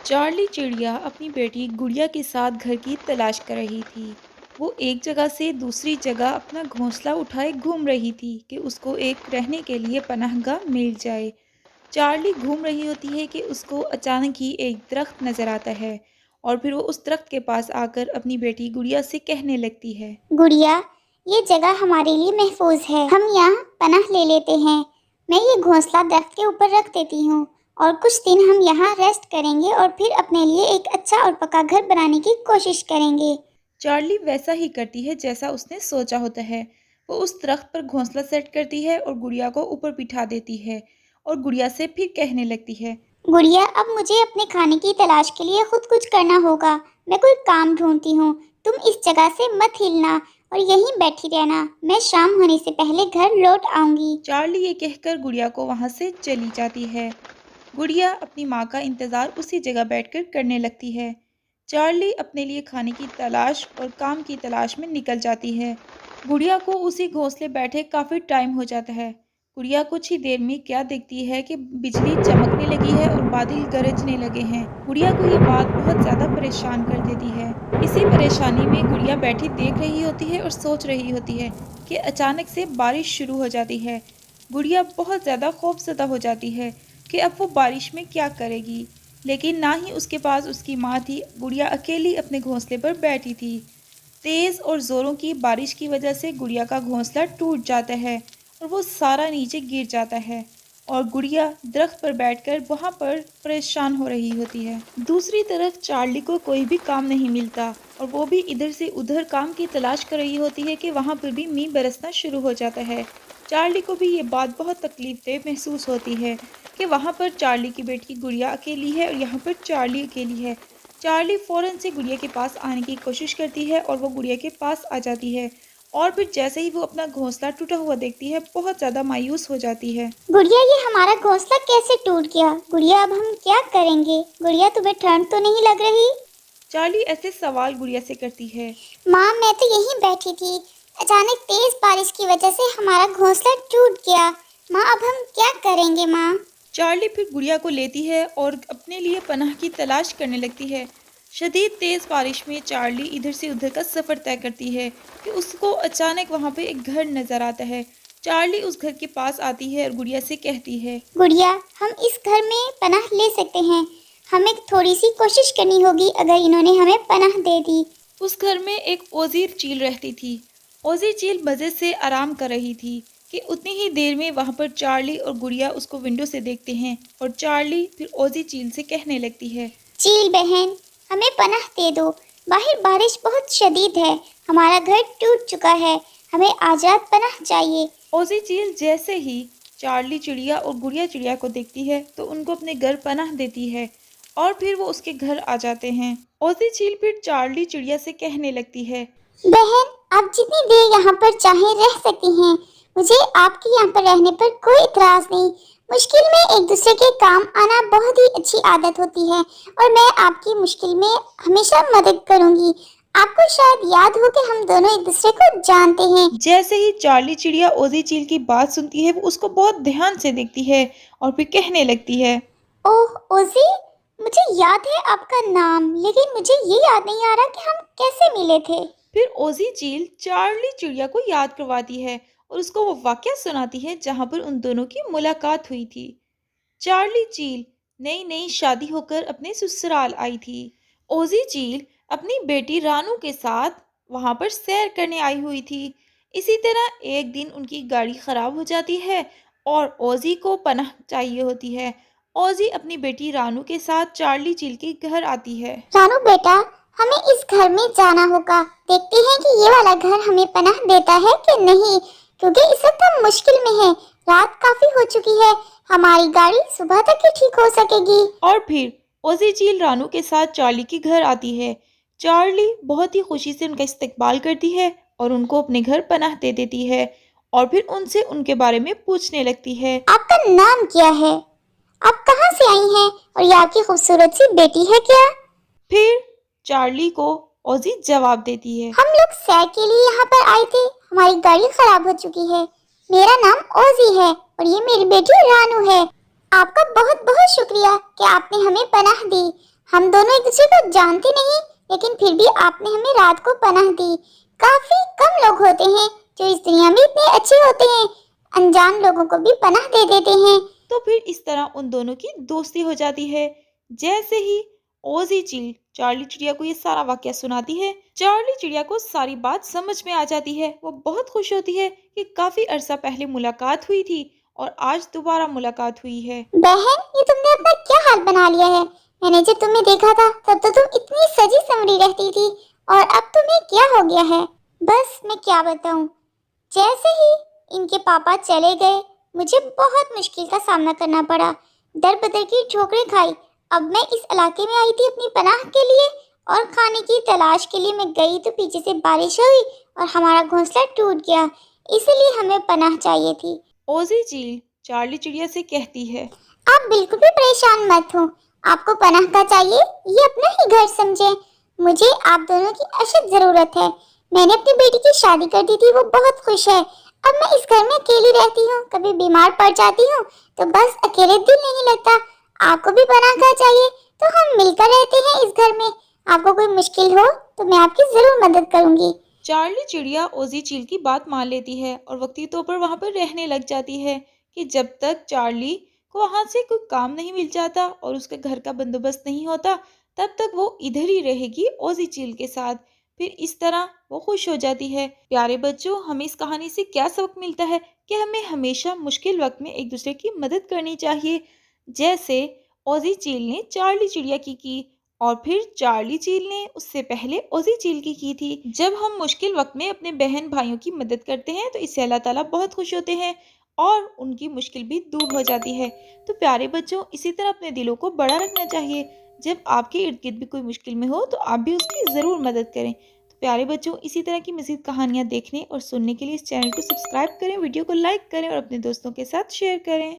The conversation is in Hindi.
चार्ली चिड़िया अपनी बेटी गुड़िया के साथ घर की तलाश कर रही थी। वो एक जगह से दूसरी जगह अपना घोंसला उठाए घूम रही थी कि उसको एक रहने के लिए पनाहगाह मिल जाए। चार्ली घूम रही होती है कि उसको अचानक ही एक दरख्त नज़र आता है और फिर वो उस दरख्त के पास आकर अपनी बेटी गुड़िया से कहने लगती है। गुड़िया, ये जगह हमारे लिए महफूज है। हम यहाँ पनाह ले लेते हैं। मैं ये घोंसला दरख्त के ऊपर रख देती हूँ और कुछ दिन हम यहाँ रेस्ट करेंगे और फिर अपने लिए एक अच्छा और पक्का घर बनाने की कोशिश करेंगे। चार्ली वैसा ही करती है जैसा उसने सोचा होता है। वो उस दरख्त पर घोंसला सेट करती है और गुड़िया को ऊपर बिठा देती है और गुड़िया से फिर कहने लगती है। गुड़िया, अब मुझे अपने खाने की तलाश के लिए खुद कुछ करना होगा। मैं कोई काम ढूंढती हूँ। तुम इस जगह से मत हिलना और यहीं बैठी रहना। मैं शाम होने से पहले घर लौट आऊंगी। चार्ली ये कहकर गुड़िया को वहां से चली जाती है। गुड़िया अपनी माँ का इंतज़ार उसी जगह बैठकर करने लगती है। चार्ली अपने लिए खाने की तलाश और काम की तलाश में निकल जाती है। गुड़िया को उसी घोंसले बैठे काफ़ी टाइम हो जाता है। गुड़िया कुछ ही देर में क्या देखती है कि बिजली चमकने लगी है और बादल गरजने लगे हैं। गुड़िया को ये बात बहुत ज़्यादा परेशान कर देती है। इसी परेशानी में गुड़िया बैठी देख रही होती है और सोच रही होती है कि अचानक से बारिश शुरू हो जाती है। गुड़िया बहुत ज़्यादा खौफज़दा हो जाती है कि अब वो बारिश में क्या करेगी, लेकिन ना ही उसके पास उसकी माँ थी। गुड़िया अकेली अपने घोंसले पर बैठी थी। तेज़ और ज़ोरों की बारिश की वजह से गुड़िया का घोंसला टूट जाता है और वो सारा नीचे गिर जाता है और गुड़िया दरख्त पर बैठकर वहाँ पर परेशान हो रही होती है। दूसरी तरफ चार्ली को कोई भी काम नहीं मिलता और वो भी इधर से उधर काम की तलाश कर रही होती है कि वहाँ पर भी मींह बरसना शुरू हो जाता है। चार्ली को भी ये बात बहुत तकलीफदेह महसूस होती है कि वहाँ पर चार्ली की बेटी गुड़िया अकेली है और यहाँ पर चार्ली अकेली है। चार्ली फ़ौरन से गुड़िया के पास आने की कोशिश करती है और वो गुड़िया के पास आ जाती है और फिर जैसे ही वो अपना घोंसला टूटा हुआ देखती है बहुत ज़्यादा मायूस हो जाती है। गुड़िया, ये हमारा घोंसला कैसे टूट गया? गुड़िया, अब हम क्या करेंगे? गुड़िया, तुम्हें ठंड तो नहीं लग रही? चार्ली ऐसे सवाल गुड़िया से करती है। माँ, मैं तो यहीं बैठी थी। अचानक तेज बारिश की वजह से हमारा घोंसला टूट गया। माँ, अब हम क्या करेंगे माँ? चार्ली फिर गुड़िया को लेती है और अपने लिए पनाह की तलाश करने लगती है। शदीद तेज़ बारिश में चार्ली इधर से उधर का सफ़र तय करती है कि उसको अचानक वहाँ पे एक घर नज़र आता है। चार्ली उस घर के पास आती है और गुड़िया से कहती है। गुड़िया, हम इस घर में पनाह ले सकते हैं। हमें थोड़ी सी कोशिश करनी होगी अगर इन्होंने हमें पनाह दे दी। उस घर में एक ओज़ीर चील रहती थी। ओज़ीर चील मज़े से आराम कर रही थी कि उतनी ही देर में वहाँ पर चार्ली और गुड़िया उसको विंडो से देखते हैं और चार्ली फिर ओज़ीर चील से कहने लगती है। चील बहन, हमें पनाह दे दो। बाहर बारिश बहुत शदीद है। हमारा घर टूट चुका है। हमें आज़ाद पनाह चाहिए। ओज़ी चील जैसे ही चार्ली चिड़िया और गुड़िया चिड़िया को देखती है तो उनको अपने घर पनाह देती है और फिर वो उसके घर आ जाते हैं। ओज़ी चील फिर चार्ली चिड़िया से कहने लगती है। बहन, आप जितनी देर यहाँ पर चाहे रह सकती हैं। मुझे आपके यहाँ पर रहने पर कोई इतराज नहीं। मुश्किल में एक दूसरे के काम आना बहुत ही अच्छी आदत होती है और मैं आपकी मुश्किल में हमेशा मदद करूंगी। आपको शायद याद हो कि हम दोनों एक दूसरे को जानते हैं। जैसे ही चार्ली चिड़िया ओज़ी चील की बात सुनती है वो उसको बहुत ध्यान से देखती है और फिर कहने लगती है। ओह ओजी, मुझे याद है आपका नाम, लेकिन मुझे ये याद नहीं आ रहा कि हम कैसे मिले थे। फिर ओज़ी चील चार्ली चिड़िया को याद करवाती है और उसको वो वाकया सुनाती है जहाँ पर उन दोनों की मुलाकात हुई थी। चार्ली चील नई नई शादी होकर अपने ससुराल आई थी। ओज़ी चील अपनी बेटी रानू के साथ वहाँ पर सैर करने आई हुई थी। इसी तरह एक दिन उनकी गाड़ी खराब हो जाती है और ओज़ी को पनाह चाहिए होती है। ओज़ी अपनी बेटी रानू के साथ चार्ली चील के घर आती है। रानू बेटा, हमें इस घर में जाना होगा। देखते हैं कि ये वाला घर हमें पनाह देता है कि नहीं, क्योंकि इस वक्त हम मुश्किल में हैं। रात काफी हो चुकी है। हमारी गाड़ी सुबह तक ही ठीक हो सकेगी। और फिर ओज़ी चील रानू के साथ चार्ली के घर आती है। चार्ली बहुत ही खुशी से उनका इस्तकबाल करती है और उनको अपने घर पनाह दे देती है और फिर उनसे उनके बारे में पूछने लगती है। आपका नाम क्या है? आप कहाँ से आई हैं और ये आपकी खूबसूरत सी बेटी है क्या? फिर चार्ली को ओज़ी जवाब देती है। हम लोग सैर के लिए यहाँ पर आए थे। हमारी गाड़ी खराब हो चुकी है। मेरा नाम ओजी है और ये मेरी बेटी रानू है। आपका बहुत बहुत शुक्रिया कि आपने हमें पनाह दी। हम दोनों एक दूसरे को जानते नहीं, लेकिन फिर भी आपने हमें रात को पनाह दी। काफी कम लोग होते हैं जो इस दुनिया में इतने अच्छे होते हैं, अनजान लोगों को भी पनाह दे देते हैं। तो फिर इस तरह उन दोनों की दोस्ती हो जाती है। जैसे ही ओजी चील चार्ली चिड़िया को ये सारा वाकया सुनाती है, चार्ली चिड़िया को सारी बात समझ में आ जाती है। वो बहुत खुश होती है कि काफी अरसा पहले मुलाकात हुई थी और आज दोबारा मुलाकात हुई है। बहन, ये तुमने अपना क्या हाल बना लिया है? मैंने जब तुम्हें देखा था तब तो तुम इतनी सजी संवरी रहती थी, और अब तुम्हें क्या हो गया है? बस मैं क्या बताऊं, जैसे ही इनके पापा चले गए मुझे बहुत मुश्किल का सामना करना पड़ा। दर बदर की ठोकरें खाई। अब मैं इस इलाके में आई थी अपनी पनाह के लिए, और खाने की तलाश के लिए मैं गई तो पीछे से बारिश हुई और हमारा घोंसला टूट गया, इसलिए हमें पनाह चाहिए थी। ओजी चील चार्ली चिड़िया से कहती है, आप बिल्कुल भी परेशान मत हो। आपको पनाह का चाहिए, ये अपना ही घर समझे। मुझे आप दोनों की अशद जरूरत है। मैंने अपनी बेटी की शादी कर दी थी, वो बहुत खुश है। अब मैं इस घर में अकेली रहती हूँ, कभी बीमार पड़ जाती हूँ तो बस अकेले दिल नहीं लगता। आपको भी पनाह का चाहिए तो हम मिलकर रहते हैं इस घर में। आपको कोई मुश्किल हो तो मैं आपकी जरूर मदद करूंगी। चार्ली चिड़िया ओजी चील की बात मान लेती है और वक्ती तौर पर वहां पर रहने लग जाती है कि जब तक चार्ली को वहां से कोई काम नहीं मिल जाता और उसके घर का बंदोबस्त नहीं होता, तब तक वो इधर ही रहेगी ओजी चील के साथ। फिर इस तरह वो खुश हो जाती है। प्यारे बच्चों, हमें इस कहानी से क्या सबक मिलता है कि हमें हमेशा मुश्किल वक्त में एक दूसरे की मदद करनी चाहिए, जैसे ओजी चील ने चार्ली चिड़िया की और फिर चार्ली चील ने उससे पहले ओजी चील की थी। जब हम मुश्किल वक्त में अपने बहन भाइयों की मदद करते हैं तो इससे अल्लाह ताला बहुत खुश होते हैं और उनकी मुश्किल भी दूर हो जाती है। तो प्यारे बच्चों, इसी तरह अपने दिलों को बड़ा रखना चाहिए। जब आपके इर्द गिर्द भी कोई मुश्किल में हो तो आप भी उसकी ज़रूर मदद करें। तो प्यारे बच्चों, इसी तरह की मज़ीद कहानियाँ देखने और सुनने के लिए इस चैनल को सब्सक्राइब करें, वीडियो को लाइक करें और अपने दोस्तों के साथ शेयर करें।